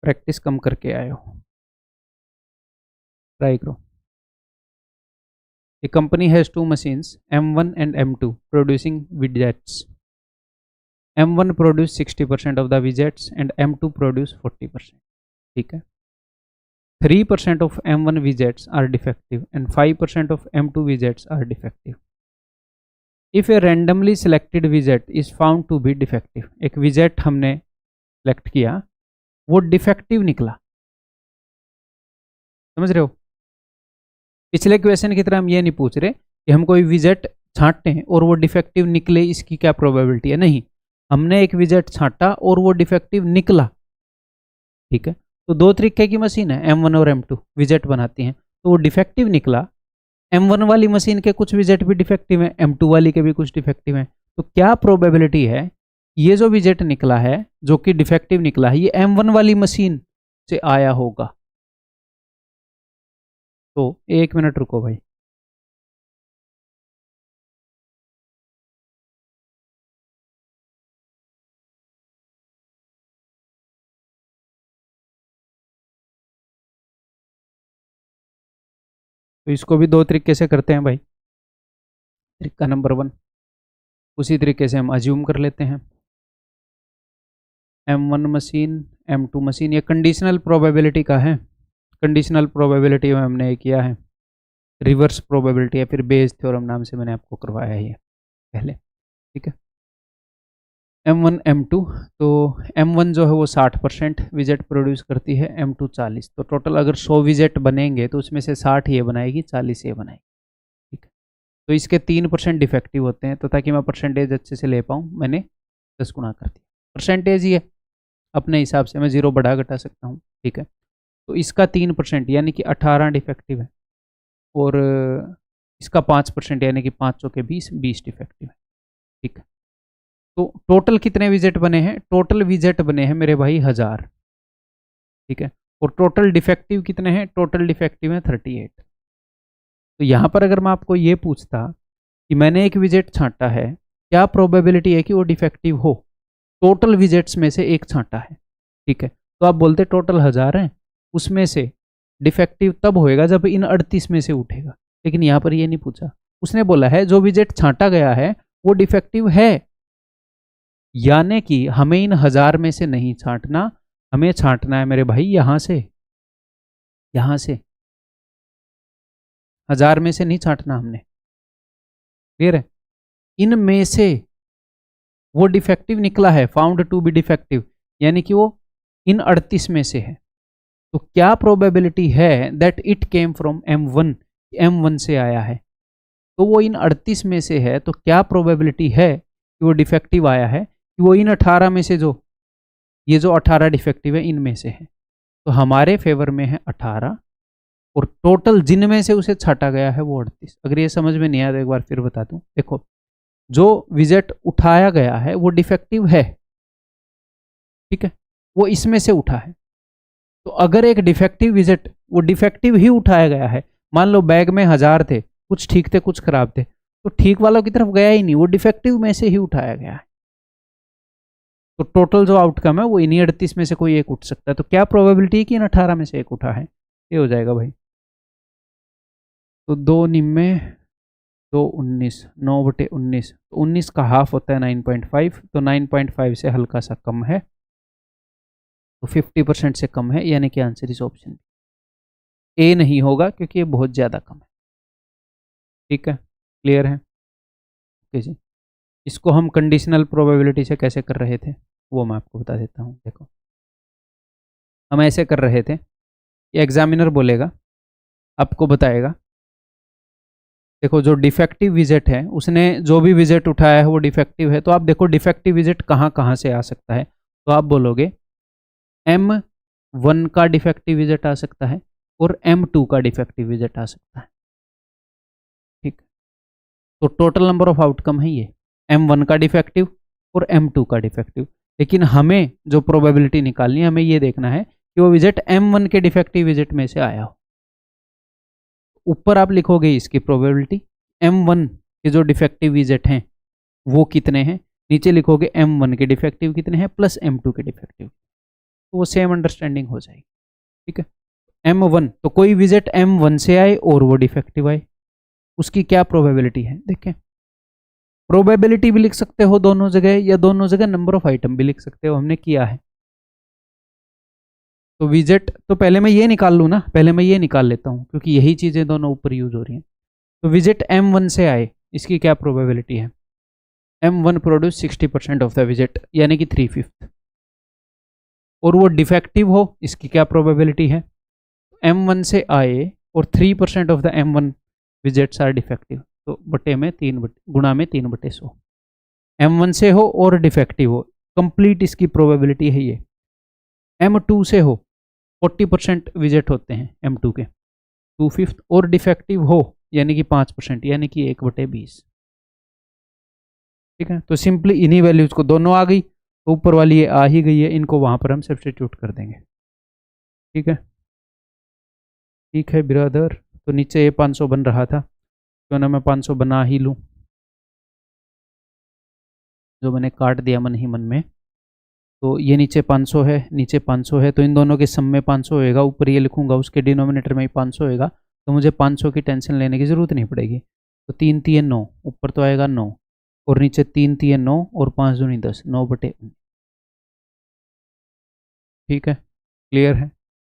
Practice कम करके आए हो, ट्राई करो। A company has two machines, M1 and M2, producing widgets. M1 produce 60% of the widgets and M2 produce 40%. ठीक है। 3% of M1 widgets are defective and 5% of M2 widgets are defective. If a randomly selected widget is found to be defective, एक widget हमने select किया, वो defective निकला, समझ रहे हो? पिछले क्वेश्चन की तरह हम ये नहीं पूछ रहे कि हम कोई विजेट छांटते हैं और वो डिफेक्टिव निकले, इसकी क्या प्रोबेबिलिटी है, नहीं। हमने एक विजेट छांटा और वो डिफेक्टिव निकला, ठीक है। तो दो तरीके की मशीन है, M1 और M2 विजेट बनाती हैं, तो वो डिफेक्टिव निकला। M1 वाली मशीन के कुछ विजेट भी डिफेक्टिव हैं, M2 वाली के भी कुछ डिफेक्टिव हैं। तो क्या प्रोबेबिलिटी है ये जो विजेट निकला है, जो कि डिफेक्टिव निकला है, ये M1 वाली मशीन से आया होगा? तो 1 मिनट रुको भाई। तो इसको भी दो तरीके से करते हैं भाई। तरीका नंबर 1, उसी तरीके से हम अज्यूम कर लेते हैं M1 मशीन M2 मशीन, ये कंडीशनल प्रोबेबिलिटी का है। कंडीशनल प्रोबेबिलिटी में हमने किया है रिवर्स प्रोबेबिलिटी है, फिर बेज थ्योरम नाम से मैंने आपको करवाया है ये पहले, ठीक है। M1 M2, तो M1 जो है वो 60% विजेट प्रोड्यूस करती है, M2 40। तो टोटल अगर 100 विजेट बनेंगे तो उसमें से 60 ये बनाएगी, 40 ये बनाएगी, ठीक है। तो इसके 3% डिफेक्टिव होते हैं, तो ताकि मैं परसेंटेज अच्छे से ले पाऊँ मैंने 10 गुना कर दिया। परसेंटेज ही है, अपने हिसाब से मैं 0 बढ़ा घटा सकता हूँ, ठीक है। तो इसका 3% यानी कि 18 डिफेक्टिव है, और इसका 5% यानी कि 5 चौके 20 डिफेक्टिव है, ठीक है। तो टोटल कितने विजेट बने हैं? टोटल विजेट बने हैं मेरे भाई 1000, ठीक है। और टोटल डिफेक्टिव कितने हैं? टोटल डिफेक्टिव है 38। तो यहाँ पर अगर मैं आपको ये पूछता कि मैंने एक विजेट छांटा है, क्या प्रोबेबिलिटी है कि वो डिफेक्टिव हो? टोटल विजेट्स में से एक छांटा है, ठीक है। तो आप बोलते टोटल 1000 हैं, उसमें से डिफेक्टिव तब होएगा जब इन 38 में से उठेगा, लेकिन यहाँ पर ये नहीं पूछा। उसने बोला है जो विजेट छांटा गया है वो डिफेक्टिव है, यानी कि हमें इन 1000 में से नहीं छांटना, हमें छांटना है मेरे भाई यहाँ से, यहाँ से 1000 में से नहीं छांटना हमने, क्लियर है। इनमें से वो डिफेक्टिव निकला है, फाउंड टू बी डिफेक्टिव, यानी कि वो इन 38 में से है। तो क्या प्रोबेबिलिटी है that it came from M1, M1 से आया है, तो वो इन 38 में से है, तो क्या प्रोबेबिलिटी है कि वो डिफेक्टिव आया है, कि वो इन 18 में से जो ये जो 18 डिफेक्टिव है इनमें से है। तो हमारे फेवर में है 18, और टोटल जिनमें से उसे छाटा गया है वो 38। अगर ये समझ में नहीं आया तो एक बार फिर बता दूं, देखो जो विजेट उठाया गया है वो डिफेक्टिव है, ठीक है, वो इसमें से उठा है। तो अगर एक डिफेक्टिव विजेट, वो डिफेक्टिव ही उठाया गया है, मान लो बैग में 1000 थे, कुछ ठीक थे कुछ खराब थे, तो ठीक वालों की तरफ गया ही नहीं, वो डिफेक्टिव में से ही उठाया गया है। तो टोटल जो आउटकम है वो इन्हीं 38 में से कोई एक उठ सकता है। तो क्या प्रोबेबिलिटी है कि इन 18 में से एक उठा है? ये हो जाएगा भाई। तो 2 निम्मे 2 19, 9/19, तो 19 का हाफ होता है 9.5, तो 9.5 से हल्का सा कम है, तो 50% से कम है, यानी कि आंसर इस ऑप्शन ए नहीं होगा क्योंकि ये बहुत ज़्यादा कम है, ठीक है, क्लियर है। ओके जी, इसको हम कंडीशनल प्रोबेबिलिटी से कैसे कर रहे थे वो मैं आपको बता देता हूँ। देखो हम ऐसे कर रहे थे, ये एग्जामिनर बोलेगा, आपको बताएगा, देखो जो डिफेक्टिव विजेट है उसने जो भी विजेट उठाया है वो डिफेक्टिव है, तो आप देखो डिफेक्टिव विजेट कहाँ कहाँ से आ सकता है, तो आप बोलोगे M1 का डिफेक्टिव विजेट आ सकता है और M2 का डिफेक्टिव विजेट आ सकता है, ठीक। तो टोटल नंबर ऑफ आउटकम है ये, M1 का डिफेक्टिव और M2 का डिफेक्टिव। लेकिन हमें जो प्रोबेबिलिटी निकालनी है, हमें ये देखना है कि वो विजेट M1 के डिफेक्टिव विजेट में से आया हो। ऊपर आप लिखोगे इसकी प्रोबेबिलिटी, M1 के जो डिफेक्टिव विजेट हैं वो कितने हैं, नीचे लिखोगे M1 के डिफेक्टिव कितने हैं प्लस M2 के डिफेक्टिव। तो वो सेम अंडरस्टैंडिंग हो जाएगी। ठीक है, M1 तो कोई विजिट M1 से आए और वो डिफेक्टिव आए, उसकी क्या प्रोबेबिलिटी है देखें। प्रोबेबिलिटी भी लिख सकते हो दोनों जगह, या दोनों जगह नंबर ऑफ आइटम भी लिख सकते हो, हमने किया है। तो विजिट तो पहले मैं ये निकाल लूँ ना, पहले मैं ये निकाल लेता हूँ क्योंकि यही चीज़ें दोनों ऊपर यूज हो रही हैं। तो विजिट M1 से आए, इसकी क्या प्रोबेबिलिटी है, M1 produce 60% of the visit यानी कि 3/5, और वो डिफेक्टिव हो, इसकी क्या प्रोबेबिलिटी है, M1 से आए और 3% of the M1 visits are defective, तो बटे में 3 गुणा में 3/100, M1 से हो और डिफेक्टिव हो, कंप्लीट इसकी प्रोबेबिलिटी है ये। M2 से हो, 40% विजिट होते हैं M2 के, 2/5, और डिफेक्टिव हो यानी कि 5%, यानी कि 1/20। ठीक है, तो सिंपली इन्हीं वैल्यूज को, दोनों आ गई तो ऊपर वाली ये आ ही गई है, इनको वहां पर हम सब्स्टिट्यूट कर देंगे। ठीक है, ठीक है ब्रदर, तो नीचे ये 500 बन रहा था, क्यों ना मैं 500 बना ही लूँ, जो मैंने काट दिया मन ही मन में। तो ये नीचे 500 है, नीचे 500 है, तो इन दोनों के सम में 500 होएगा, ऊपर ये लिखूंगा उसके डिनोमिनेटर में ही 500 होएगा, तो मुझे 500 की टेंशन लेने की ज़रूरत नहीं पड़ेगी। तो 3 3 9, ऊपर तो आएगा 9, और नीचे 3 3 9 और 5 दूनी 10, 9/19। ठीक है, क्लियर है।